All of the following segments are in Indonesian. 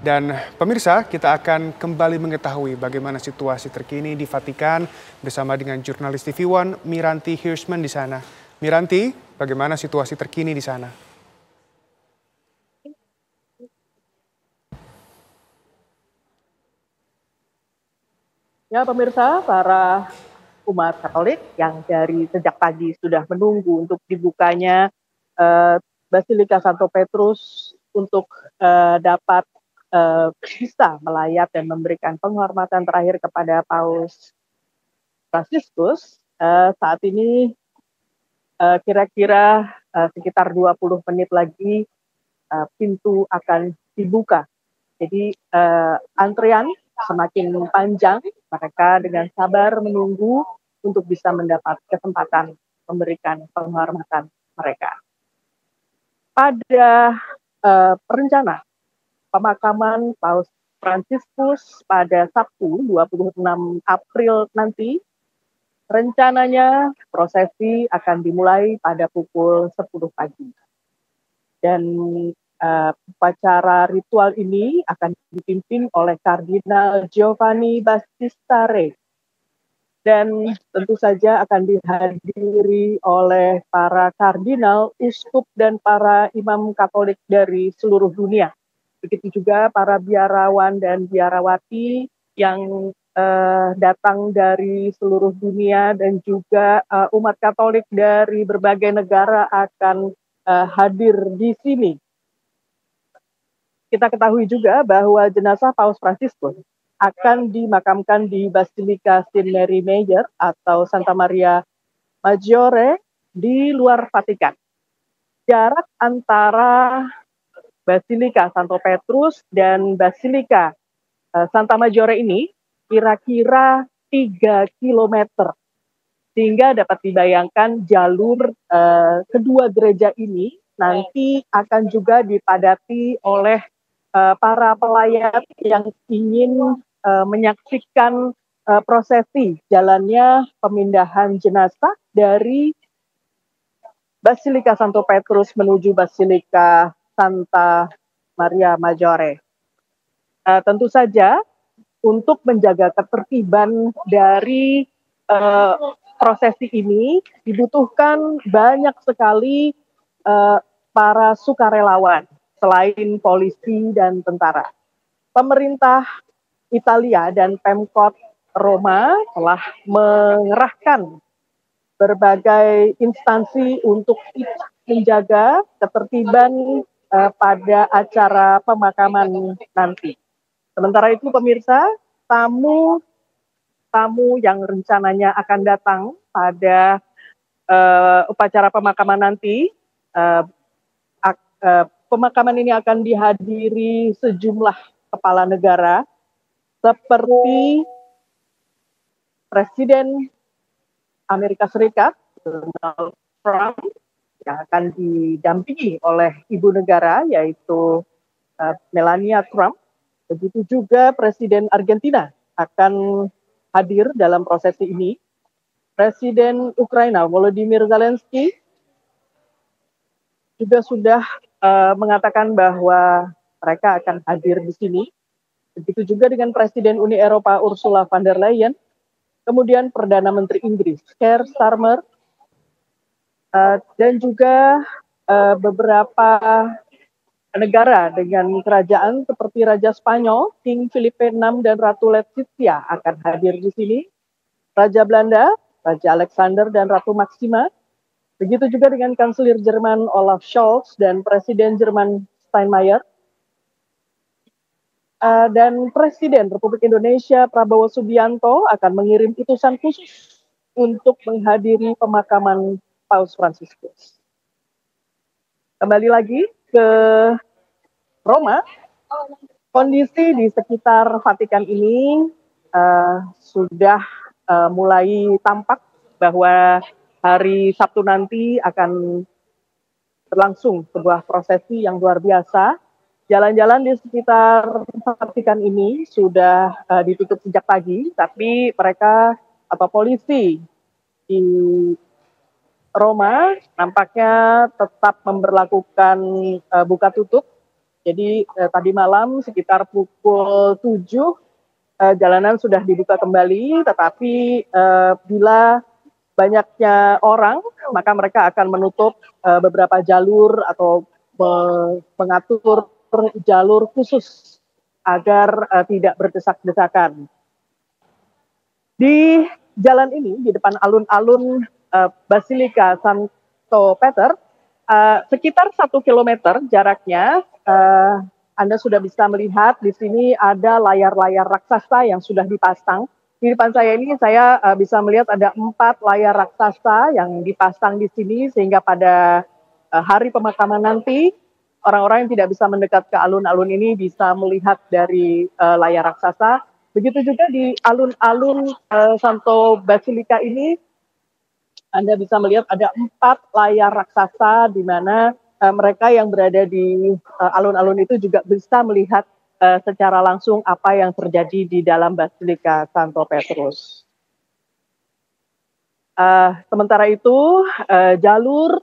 Dan pemirsa, kita akan kembali mengetahui bagaimana situasi terkini di Vatikan bersama dengan jurnalis TV One Miranti Hirschman di sana. Miranti, bagaimana situasi terkini di sana? Ya pemirsa, para umat Katolik yang dari sejak pagi sudah menunggu untuk dibukanya Basilika Santo Petrus untuk dapat bisa melayat dan memberikan penghormatan terakhir kepada Paus Fransiskus. Saat ini kira-kira sekitar 20 menit lagi pintu akan dibuka. Jadi antrian semakin panjang, mereka dengan sabar menunggu untuk bisa mendapat kesempatan memberikan penghormatan mereka. Pada perencana pemakaman Paus Fransiskus pada Sabtu 26 April nanti, rencananya prosesi akan dimulai pada pukul 10 pagi. Dan upacara ritual ini akan dipimpin oleh Kardinal Giovanni Battista Re. Dan tentu saja akan dihadiri oleh para kardinal, uskup, dan para imam Katolik dari seluruh dunia. Begitu juga para biarawan dan biarawati yang datang dari seluruh dunia, dan juga umat Katolik dari berbagai negara akan hadir di sini. Kita ketahui juga bahwa jenazah Paus Fransiskus akan dimakamkan di Basilika St. Mary Major atau Santa Maria Maggiore di luar Vatikan. Jarak antara Basilika Santo Petrus dan Basilika Santa Maggiore ini kira-kira 3 kilometer. Sehingga dapat dibayangkan jalur kedua gereja ini nanti akan juga dipadati oleh para pelayat yang ingin menyaksikan prosesi jalannya pemindahan jenazah dari Basilika Santo Petrus menuju Basilika Santa Maria Maggiore. Tentu saja untuk menjaga ketertiban dari prosesi ini dibutuhkan banyak sekali para sukarelawan selain polisi dan tentara. Pemerintah Italia dan Pemkot Roma telah mengerahkan berbagai instansi untuk menjaga ketertiban pada acara pemakaman nanti. Sementara itu pemirsa, tamu yang rencananya akan datang pada upacara pemakaman nanti, pemakaman ini akan dihadiri sejumlah kepala negara seperti Presiden Amerika Serikat, Donald Trump, yang akan didampingi oleh ibu negara yaitu Melania Trump. Begitu juga Presiden Argentina akan hadir dalam prosesi ini. Presiden Ukraina Volodymyr Zelensky juga sudah mengatakan bahwa mereka akan hadir di sini. Begitu juga dengan Presiden Uni Eropa Ursula von der Leyen, kemudian Perdana Menteri Inggris Keir Starmer, dan juga beberapa negara dengan kerajaan seperti Raja Spanyol, King Felipe VI dan Ratu Letizia akan hadir di sini. Raja Belanda, Raja Alexander dan Ratu Maxima. Begitu juga dengan Kanselir Jerman Olaf Scholz dan Presiden Jerman Steinmeier. Dan Presiden Republik Indonesia Prabowo Subianto akan mengirim utusan khusus untuk menghadiri pemakaman Paus Fransiskus. Kembali lagi ke Roma, kondisi di sekitar Vatikan ini sudah mulai tampak bahwa hari Sabtu nanti akan berlangsung sebuah prosesi yang luar biasa. Jalan-jalan di sekitar Vatikan ini sudah ditutup sejak pagi, tapi mereka atau polisi di Roma nampaknya tetap memberlakukan buka tutup Jadi tadi malam sekitar pukul 7 jalanan sudah dibuka kembali, tetapi bila banyaknya orang, maka mereka akan menutup beberapa jalur atau mengatur jalur khusus agar tidak berdesak-desakan. Di jalan ini, di depan alun-alun Basilika Santo Peter, sekitar 1 kilometer jaraknya, Anda sudah bisa melihat di sini ada layar-layar raksasa yang sudah dipasang. Di depan saya ini saya bisa melihat ada 4 layar raksasa yang dipasang di sini, sehingga pada hari pemakaman nanti orang-orang yang tidak bisa mendekat ke alun-alun ini bisa melihat dari layar raksasa. Begitu juga di alun-alun Santo Basilika ini, Anda bisa melihat ada 4 layar raksasa di mana mereka yang berada di alun-alun itu juga bisa melihat secara langsung apa yang terjadi di dalam Basilika Santo Petrus. Sementara itu, jalur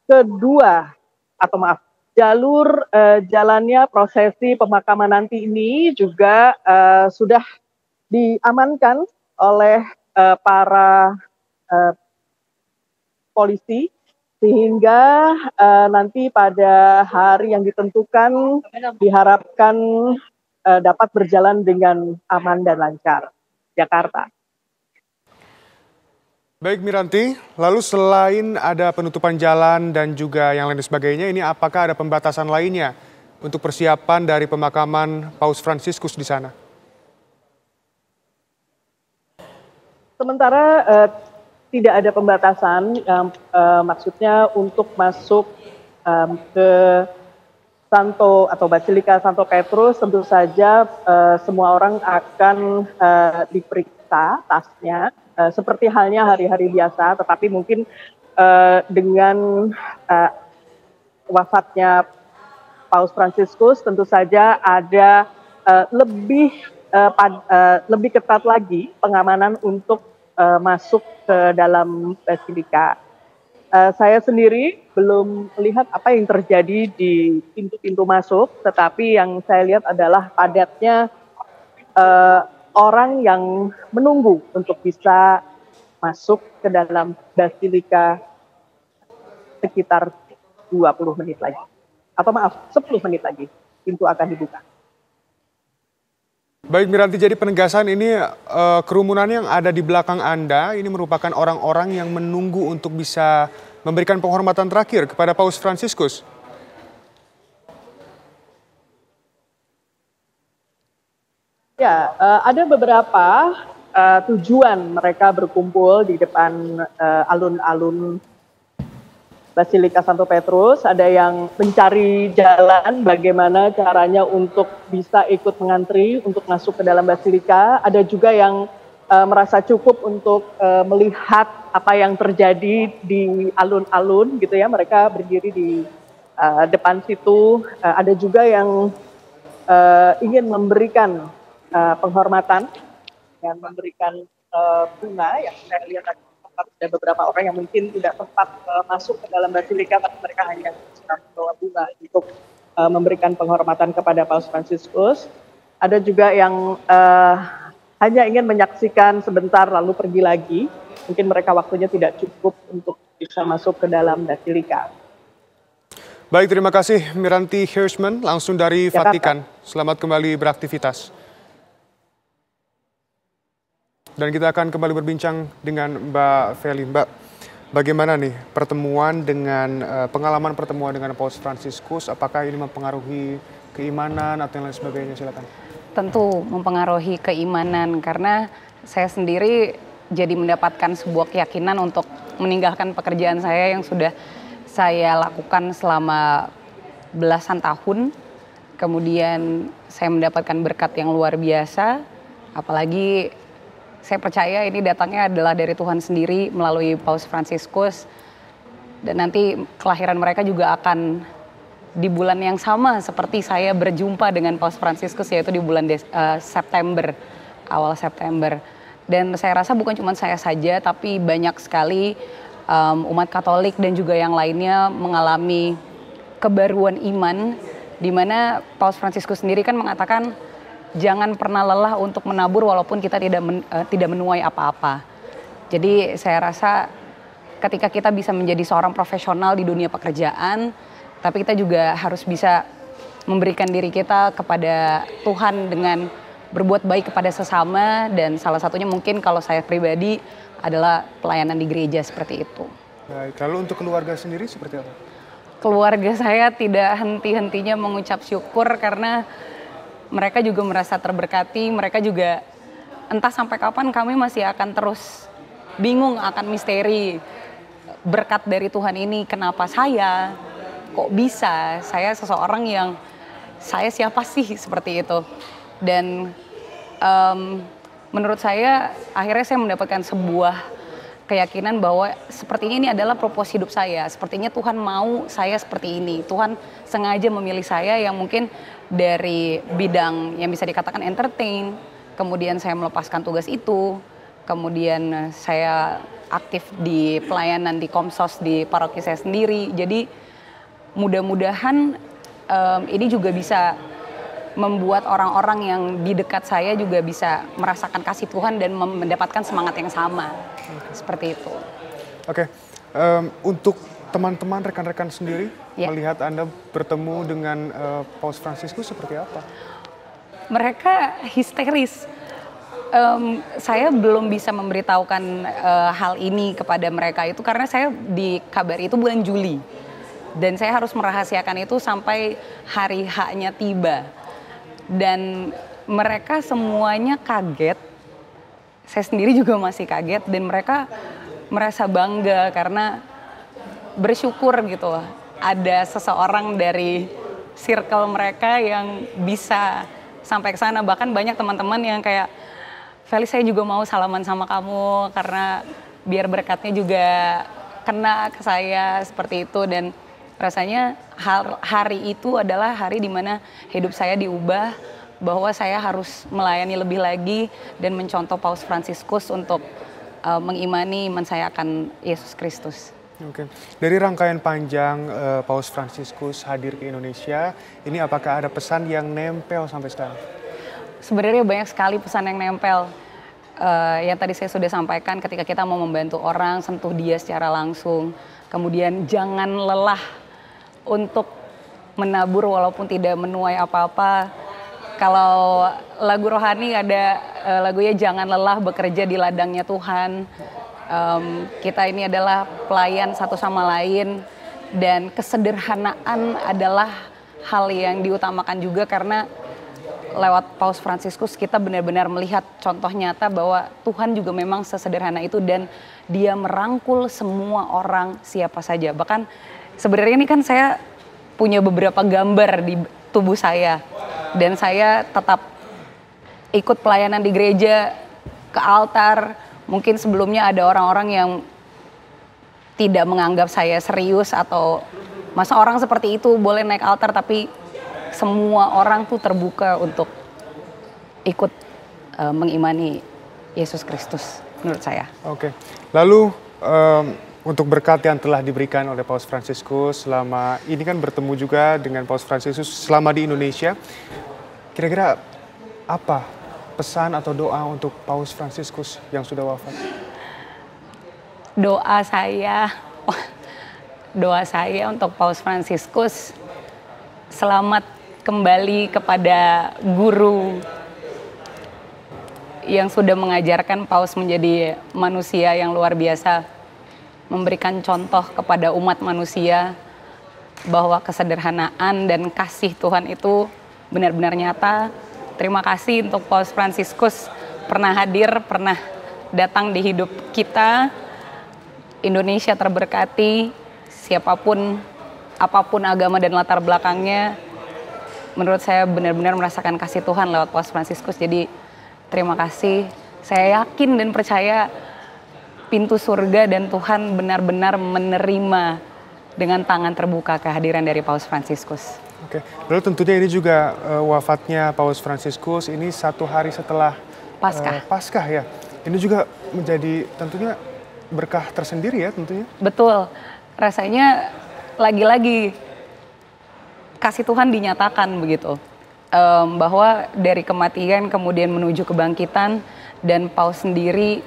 kedua, atau maaf, jalur jalannya prosesi pemakaman nanti ini juga sudah diamankan oleh para polisi, sehingga nanti pada hari yang ditentukan diharapkan dapat berjalan dengan aman dan lancar. Jakarta. Baik Miranti, lalu selain ada penutupan jalan dan juga yang lain sebagainya, ini apakah ada pembatasan lainnya untuk persiapan dari pemakaman Paus Fransiskus di sana? Sementara tidak ada pembatasan, maksudnya untuk masuk ke Santo atau Basilika Santo Petrus, tentu saja semua orang akan diperiksa tasnya, seperti halnya hari-hari biasa, tetapi mungkin dengan wafatnya Paus Fransiskus tentu saja ada lebih ketat lagi pengamanan untuk masuk ke dalam Basilika. Saya sendiri belum melihat apa yang terjadi di pintu-pintu masuk, tetapi yang saya lihat adalah padatnya orang yang menunggu untuk bisa masuk ke dalam Basilika sekitar 20 menit lagi. Atau maaf, 10 menit lagi pintu akan dibuka. Baik Miranti, jadi penegasan ini kerumunan yang ada di belakang Anda ini merupakan orang-orang yang menunggu untuk bisa memberikan penghormatan terakhir kepada Paus Fransiskus. Ya, ada beberapa tujuan mereka berkumpul di depan alun-alun Basilika Santo Petrus. Ada yang mencari jalan bagaimana caranya untuk bisa ikut mengantri untuk masuk ke dalam Basilika. Ada juga yang merasa cukup untuk melihat apa yang terjadi di alun-alun gitu ya. Mereka berdiri di depan situ. Ada juga yang ingin memberikan penghormatan dan memberikan bunga yang saya lihat tadi. Ada beberapa orang yang mungkin tidak sempat masuk ke dalam Basilika, tapi mereka hanya sedang membawa bunga untuk memberikan penghormatan kepada Paus Fransiskus. Ada juga yang hanya ingin menyaksikan sebentar lalu pergi lagi. Mungkin mereka waktunya tidak cukup untuk bisa masuk ke dalam Basilika. Baik, terima kasih Miranti Hirschman langsung dari Jakarta. Vatikan. Selamat kembali beraktivitas. Dan kita akan kembali berbincang dengan Mbak Feli. Mbak, bagaimana nih pertemuan dengan pengalaman pertemuan dengan Paus Fransiskus? Apakah ini mempengaruhi keimanan atau yang lain sebagainya? Silakan. Tentu mempengaruhi keimanan karena saya sendiri jadi mendapatkan sebuah keyakinan untuk meninggalkan pekerjaan saya yang sudah saya lakukan selama belasan tahun. Kemudian saya mendapatkan berkat yang luar biasa, apalagi saya percaya ini datangnya adalah dari Tuhan sendiri melalui Paus Fransiskus. Dan nanti kelahiran mereka juga akan di bulan yang sama seperti saya berjumpa dengan Paus Fransiskus, yaitu di bulan September, awal September. Dan saya rasa bukan cuma saya saja, tapi banyak sekali umat Katolik dan juga yang lainnya mengalami kebaruan iman, di mana Paus Fransiskus sendiri kan mengatakan jangan pernah lelah untuk menabur walaupun kita tidak menuai apa-apa. Jadi saya rasa ketika kita bisa menjadi seorang profesional di dunia pekerjaan, tapi kita juga harus bisa memberikan diri kita kepada Tuhan dengan berbuat baik kepada sesama, dan salah satunya mungkin kalau saya pribadi adalah pelayanan di gereja seperti itu. Baik, lalu untuk keluarga sendiri seperti apa? Keluarga saya tidak henti-hentinya mengucap syukur karena mereka juga merasa terberkati, mereka juga entah sampai kapan kami masih akan terus bingung akan misteri berkat dari Tuhan ini. Kenapa saya, kok bisa, saya seseorang yang saya siapa sih seperti itu. Dan menurut saya akhirnya saya mendapatkan sebuah keyakinan bahwa sepertinya ini adalah propos hidup saya. Sepertinya Tuhan mau saya seperti ini. Tuhan sengaja memilih saya yang mungkin dari bidang yang bisa dikatakan entertain. Kemudian saya melepaskan tugas itu. Kemudian saya aktif di pelayanan di Komsos di paroki saya sendiri. Jadi mudah-mudahan ini juga bisa membuat orang-orang yang di dekat saya juga bisa merasakan kasih Tuhan dan mendapatkan semangat yang sama. Seperti itu. Oke, untuk teman-teman, rekan-rekan sendiri, melihat Anda bertemu dengan Paus Fransiskus seperti apa? Mereka histeris. Saya belum bisa memberitahukan hal ini kepada mereka itu karena saya dikabari itu bulan Juli. Dan saya harus merahasiakan itu sampai hari H-nya tiba. Dan mereka semuanya kaget, saya sendiri juga masih kaget, dan mereka merasa bangga karena bersyukur gitu ada seseorang dari circle mereka yang bisa sampai ke sana. Bahkan banyak teman-teman yang kayak, Feli saya juga mau salaman sama kamu karena biar berkatnya juga kena ke saya seperti itu. Dan rasanya hari itu adalah hari dimana hidup saya diubah, bahwa saya harus melayani lebih lagi dan mencontoh Paus Fransiskus untuk mengimani iman saya akan Yesus Kristus. Oke. Dari rangkaian panjang Paus Fransiskus hadir ke Indonesia, ini apakah ada pesan yang nempel sampai sekarang? Sebenarnya banyak sekali pesan yang nempel. Yang tadi saya sudah sampaikan, ketika kita mau membantu orang, sentuh dia secara langsung. Kemudian jangan lelah untuk menabur walaupun tidak menuai apa-apa. Kalau lagu rohani ada lagunya jangan lelah bekerja di ladangnya Tuhan. Kita ini adalah pelayan satu sama lain, dan kesederhanaan adalah hal yang diutamakan juga karena lewat Paus Fransiskus kita benar-benar melihat contoh nyata bahwa Tuhan juga memang sesederhana itu dan dia merangkul semua orang siapa saja. Bahkan sebenarnya ini kan saya punya beberapa gambar di tubuh saya dan saya tetap ikut pelayanan di gereja, ke altar. Mungkin sebelumnya ada orang-orang yang tidak menganggap saya serius atau masa orang seperti itu boleh naik altar, tapi semua orang tuh terbuka untuk ikut mengimani Yesus Kristus menurut saya. Oke, lalu untuk berkat yang telah diberikan oleh Paus Fransiskus selama ini kan bertemu juga dengan Paus Fransiskus selama di Indonesia, kira-kira apa pesan atau doa untuk Paus Fransiskus yang sudah wafat? Doa saya untuk Paus Fransiskus, selamat kembali kepada guru yang sudah mengajarkan Paus menjadi manusia yang luar biasa, memberikan contoh kepada umat manusia bahwa kesederhanaan dan kasih Tuhan itu benar-benar nyata. Terima kasih untuk Paus Fransiskus pernah hadir, pernah datang di hidup kita. Indonesia terberkati, siapapun, apapun agama dan latar belakangnya, menurut saya benar-benar merasakan kasih Tuhan lewat Paus Fransiskus. Jadi terima kasih, saya yakin dan percaya pintu surga dan Tuhan benar-benar menerima dengan tangan terbuka kehadiran dari Paus Fransiskus. Oke, lalu tentunya ini juga wafatnya Paus Fransiskus ini 1 hari setelah Paskah ya. Ini juga menjadi tentunya berkah tersendiri ya tentunya. Betul, rasanya lagi-lagi kasih Tuhan dinyatakan begitu. Bahwa dari kematian kemudian menuju kebangkitan, dan Paus sendiri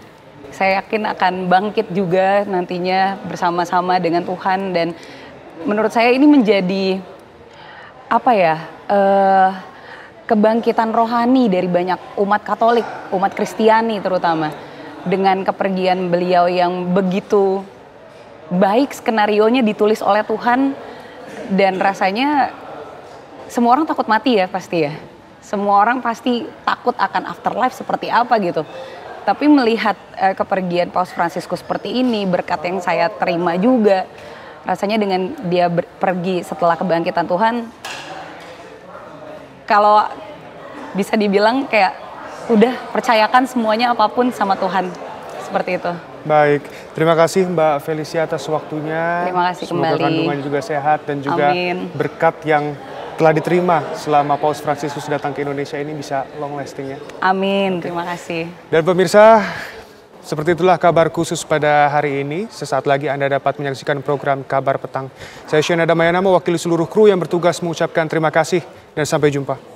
saya yakin akan bangkit juga nantinya bersama-sama dengan Tuhan. Dan menurut saya ini menjadi kebangkitan rohani dari banyak umat Katolik, umat Kristiani terutama, dengan kepergian beliau yang begitu baik, skenarionya ditulis oleh Tuhan. Dan rasanya semua orang takut mati ya pasti ya. Semua orang pasti takut akan afterlife seperti apa gitu. Tapi melihat kepergian Paus Fransiskus seperti ini, berkat yang saya terima juga. Rasanya dengan dia pergi setelah kebangkitan Tuhan, kalau bisa dibilang kayak udah percayakan semuanya apapun sama Tuhan. Seperti itu. Baik, terima kasih Mbak Felicia atas waktunya. Terima kasih kembali. Semoga kandungan juga sehat dan juga Amin. berkat yang telah diterima selama Paus Fransiskus datang ke Indonesia ini bisa long lasting ya. Amin, terima kasih. Dan pemirsa, seperti itulah kabar khusus pada hari ini. Sesaat lagi Anda dapat menyaksikan program Kabar Petang. Saya Shena Damayana mewakili seluruh kru yang bertugas mengucapkan terima kasih dan sampai jumpa.